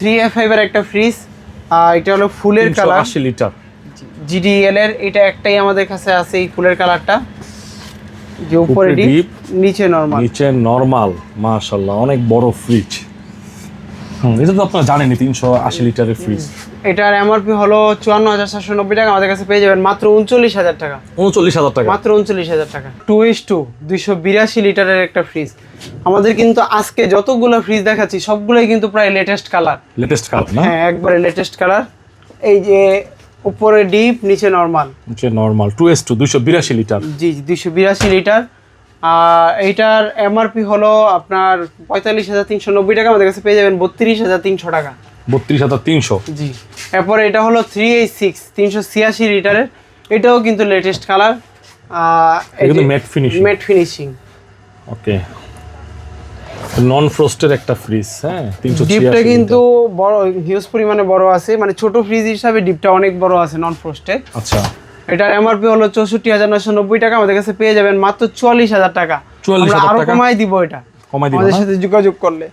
3A5 এর একটা fridge, এটা হলো ফুলের কালার 80 লিটার GDL এর। এটা একটাই আমাদের কাছে আছে এই ফুলের কালারটা, যে উপরে ডিপ নিচে নরমাল। নিচে নরমাল, মাশাআল্লাহ অনেক বড় ফ্রিজ। এটা তো আপনারা জানেনই 380 লিটারের ফ্রিজ। এটার এমআরপি হলো 54,790 টাকা, আমাদের কাছে পেয়ে যাবেন মাত্র 39,000 টাকা। 39,000 টাকা মাত্র 39,000 টাকা। 2:2 282 লিটারের একটা ফ্রিজ। আমাদের কিন্তু আজকে যতগুলো ফ্রিজ দেখাচ্ছি সবগুলোই কিন্তু প্রায় লেটেস্ট কালার। লেটেস্ট কালার না? হ্যাঁ, একবারে লেটেস্ট কালার। এই যে উপরে ডিপ নিচে নরমাল, নিচে নরমাল 2S2 282 লিটার। জি 282 লিটার। এইটার এমআরপি হলো আপনার 45,390 টাকা, আমাদের কাছে পেয়ে যাবেন 32,300 টাকা। 32,300। জি। এরপরে এটা হলো 3A6 386 লিটারের, এটাও কিন্তু লেটেস্ট কালার। এটা matte finishing. Matte finishing. Okay, non ফ্রস্টের একটা ফ্রিজ। হ্যাঁ, 386 ডিপটা কিন্তু বড়, হিউজ পরিমাণে বড় আছে, মানে ছোট ফ্রিজ হিসাবে ডিপটা অনেক বড় আছে নন ফ্রস্টে। আচ্ছা, এটার এমআরপি হলো 64,990 টাকা, আমাদের কাছে পেয়ে যাবেন মাত্র 44,000 টাকা। 44,000 আমরা আরো টাকা কমাই দিব, এটা কমাই দিবেন আমাদের সাথে যোগাযোগ করলে।